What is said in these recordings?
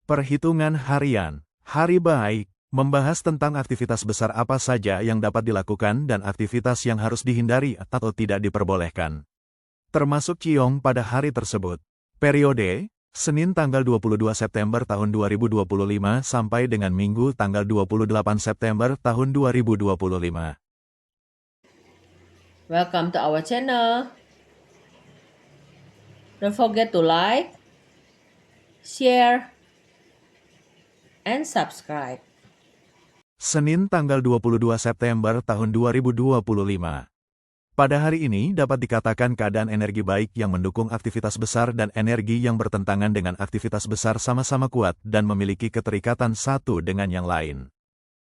Perhitungan harian. Hari baik, membahas tentang aktivitas besar apa saja yang dapat dilakukan dan aktivitas yang harus dihindari atau tidak diperbolehkan. Termasuk Ciong pada hari tersebut. Periode, Senin tanggal 22 September tahun 2025 sampai dengan Minggu tanggal 28 September tahun 2025. Welcome to our channel. Don't forget to like, share, and subscribe. Senin tanggal 22 September tahun 2025. Pada hari ini dapat dikatakan keadaan energi baik yang mendukung aktivitas besar dan energi yang bertentangan dengan aktivitas besar sama-sama kuat dan memiliki keterikatan satu dengan yang lain.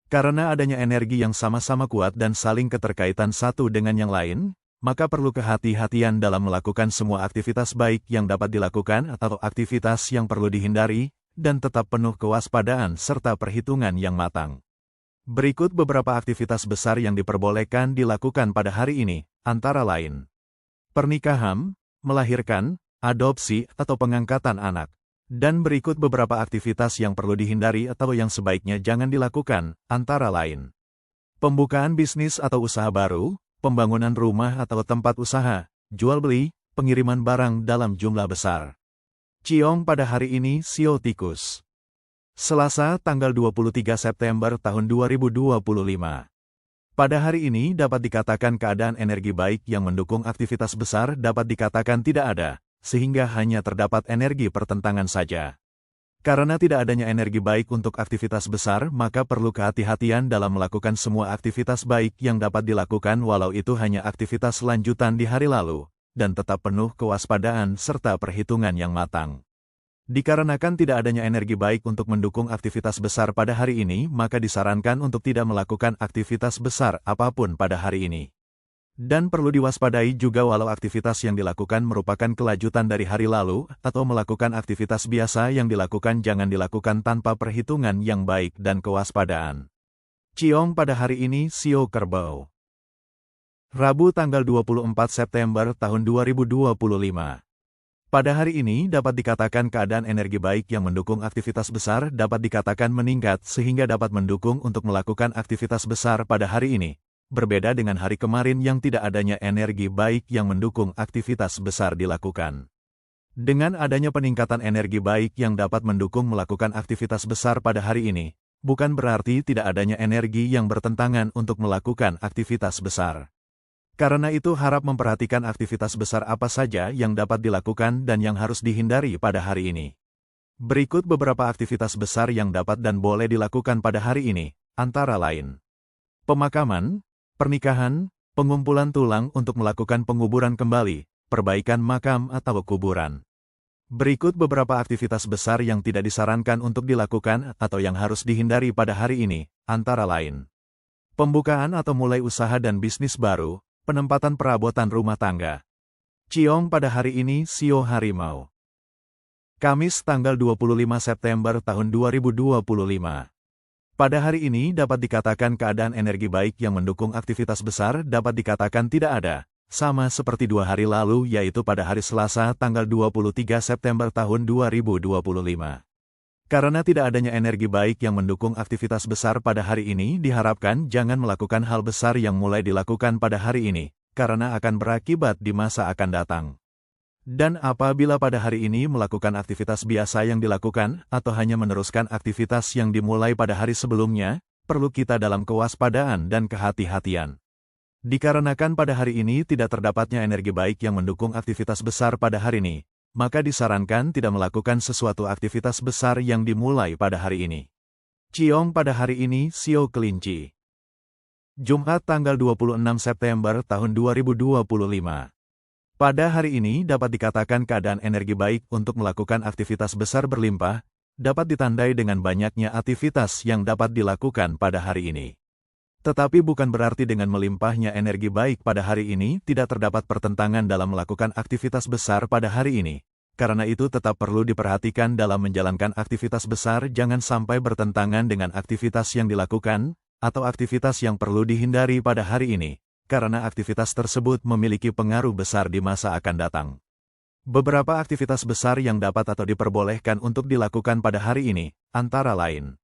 Karena adanya energi yang sama-sama kuat dan saling keterkaitan satu dengan yang lain, maka perlu kehati-hatian dalam melakukan semua aktivitas baik yang dapat dilakukan atau aktivitas yang perlu dihindari, dan tetap penuh kewaspadaan serta perhitungan yang matang. Berikut beberapa aktivitas besar yang diperbolehkan dilakukan pada hari ini, antara lain pernikahan, melahirkan, adopsi, atau pengangkatan anak. Dan berikut beberapa aktivitas yang perlu dihindari atau yang sebaiknya jangan dilakukan, antara lain pembukaan bisnis atau usaha baru, pembangunan rumah atau tempat usaha, jual beli, pengiriman barang dalam jumlah besar. Ciong pada hari ini Sio Tikus. Selasa tanggal 23 September tahun 2025. Pada hari ini dapat dikatakan keadaan energi baik yang mendukung aktivitas besar dapat dikatakan tidak ada, sehingga hanya terdapat energi pertentangan saja. Karena tidak adanya energi baik untuk aktivitas besar, maka perlu kehati-hatian dalam melakukan semua aktivitas baik yang dapat dilakukan walau itu hanya aktivitas lanjutan di hari lalu, dan tetap penuh kewaspadaan serta perhitungan yang matang. Dikarenakan tidak adanya energi baik untuk mendukung aktivitas besar pada hari ini, maka disarankan untuk tidak melakukan aktivitas besar apapun pada hari ini. Dan perlu diwaspadai juga walau aktivitas yang dilakukan merupakan kelanjutan dari hari lalu, atau melakukan aktivitas biasa yang dilakukan jangan dilakukan tanpa perhitungan yang baik dan kewaspadaan. Ciong pada hari ini Sio Kerbau. Rabu tanggal 24 September tahun 2025. Pada hari ini dapat dikatakan keadaan energi baik yang mendukung aktivitas besar dapat dikatakan meningkat sehingga dapat mendukung untuk melakukan aktivitas besar pada hari ini. Berbeda dengan hari kemarin yang tidak adanya energi baik yang mendukung aktivitas besar dilakukan. Dengan adanya peningkatan energi baik yang dapat mendukung melakukan aktivitas besar pada hari ini, bukan berarti tidak adanya energi yang bertentangan untuk melakukan aktivitas besar. Karena itu harap memperhatikan aktivitas besar apa saja yang dapat dilakukan dan yang harus dihindari pada hari ini. Berikut beberapa aktivitas besar yang dapat dan boleh dilakukan pada hari ini, antara lain pemakaman, pernikahan, pengumpulan tulang untuk melakukan penguburan kembali, perbaikan makam atau kuburan. Berikut beberapa aktivitas besar yang tidak disarankan untuk dilakukan atau yang harus dihindari pada hari ini, antara lain pembukaan atau mulai usaha dan bisnis baru, penempatan perabotan rumah tangga. Ciong pada hari ini Sio Harimau. Kamis tanggal 25 September tahun 2025. Pada hari ini dapat dikatakan keadaan energi baik yang mendukung aktivitas besar dapat dikatakan tidak ada, sama seperti 2 hari lalu yaitu pada hari Selasa tanggal 23 September tahun 2025. Karena tidak adanya energi baik yang mendukung aktivitas besar pada hari ini diharapkan jangan melakukan hal besar yang mulai dilakukan pada hari ini, karena akan berakibat di masa akan datang. Dan apabila pada hari ini melakukan aktivitas biasa yang dilakukan, atau hanya meneruskan aktivitas yang dimulai pada hari sebelumnya, perlu kita dalam kewaspadaan dan kehati-hatian. Dikarenakan pada hari ini tidak terdapatnya energi baik yang mendukung aktivitas besar pada hari ini, maka disarankan tidak melakukan sesuatu aktivitas besar yang dimulai pada hari ini. Ciong pada hari ini Sio Kelinci. Jumat tanggal 26 September tahun 2025. Pada hari ini dapat dikatakan keadaan energi baik untuk melakukan aktivitas besar berlimpah, dapat ditandai dengan banyaknya aktivitas yang dapat dilakukan pada hari ini. Tetapi bukan berarti dengan melimpahnya energi baik pada hari ini tidak terdapat pertentangan dalam melakukan aktivitas besar pada hari ini. Karena itu tetap perlu diperhatikan dalam menjalankan aktivitas besar jangan sampai bertentangan dengan aktivitas yang dilakukan, atau aktivitas yang perlu dihindari pada hari ini, karena aktivitas tersebut memiliki pengaruh besar di masa akan datang. Beberapa aktivitas besar yang dapat atau diperbolehkan untuk dilakukan pada hari ini, antara lain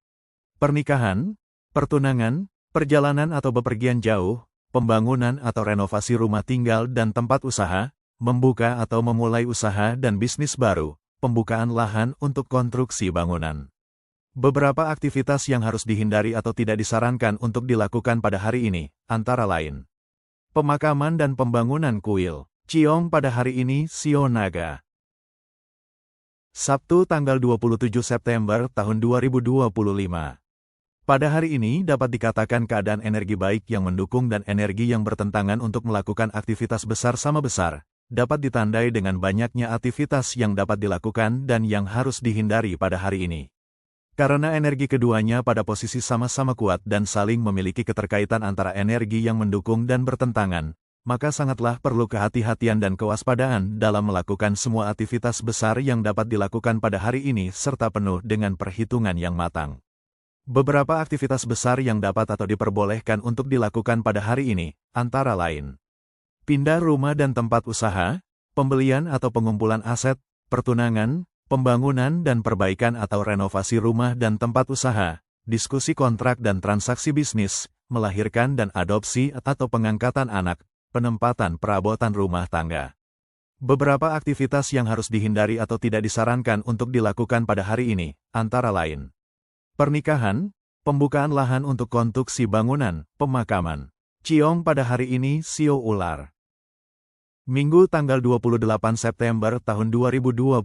pernikahan, pertunangan, perjalanan atau bepergian jauh, pembangunan atau renovasi rumah tinggal dan tempat usaha, membuka atau memulai usaha dan bisnis baru, pembukaan lahan untuk konstruksi bangunan. Beberapa aktivitas yang harus dihindari atau tidak disarankan untuk dilakukan pada hari ini, antara lain pemakaman dan pembangunan kuil. Ciong pada hari ini Sio Naga. Sabtu tanggal 27 September tahun 2025. Pada hari ini dapat dikatakan keadaan energi baik yang mendukung dan energi yang bertentangan untuk melakukan aktivitas besar sama besar, dapat ditandai dengan banyaknya aktivitas yang dapat dilakukan dan yang harus dihindari pada hari ini. Karena energi keduanya pada posisi sama-sama kuat dan saling memiliki keterkaitan antara energi yang mendukung dan bertentangan, maka sangatlah perlu kehati-hatian dan kewaspadaan dalam melakukan semua aktivitas besar yang dapat dilakukan pada hari ini serta penuh dengan perhitungan yang matang. Beberapa aktivitas besar yang dapat atau diperbolehkan untuk dilakukan pada hari ini, antara lain pindah rumah dan tempat usaha, pembelian atau pengumpulan aset, pertunangan, pembangunan dan perbaikan atau renovasi rumah dan tempat usaha, diskusi kontrak dan transaksi bisnis, melahirkan dan adopsi atau pengangkatan anak, penempatan perabotan rumah tangga. Beberapa aktivitas yang harus dihindari atau tidak disarankan untuk dilakukan pada hari ini, antara lain pernikahan, pembukaan lahan untuk konstruksi bangunan, pemakaman. Ciong pada hari ini Sio Ular. Minggu tanggal 28 September tahun 2025.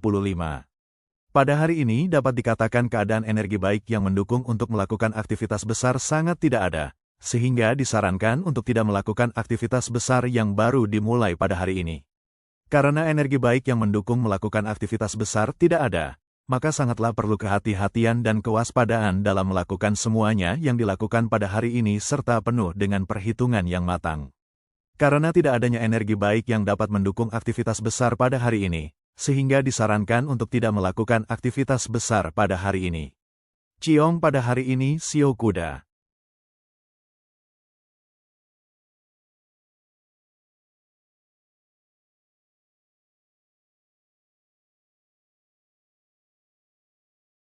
Pada hari ini dapat dikatakan keadaan energi baik yang mendukung untuk melakukan aktivitas besar sangat tidak ada, sehingga disarankan untuk tidak melakukan aktivitas besar yang baru dimulai pada hari ini. Karena energi baik yang mendukung melakukan aktivitas besar tidak ada, maka sangatlah perlu kehati-hatian dan kewaspadaan dalam melakukan semuanya yang dilakukan pada hari ini serta penuh dengan perhitungan yang matang. Karena tidak adanya energi baik yang dapat mendukung aktivitas besar pada hari ini, sehingga disarankan untuk tidak melakukan aktivitas besar pada hari ini. Ciong pada hari ini Sio Kuda.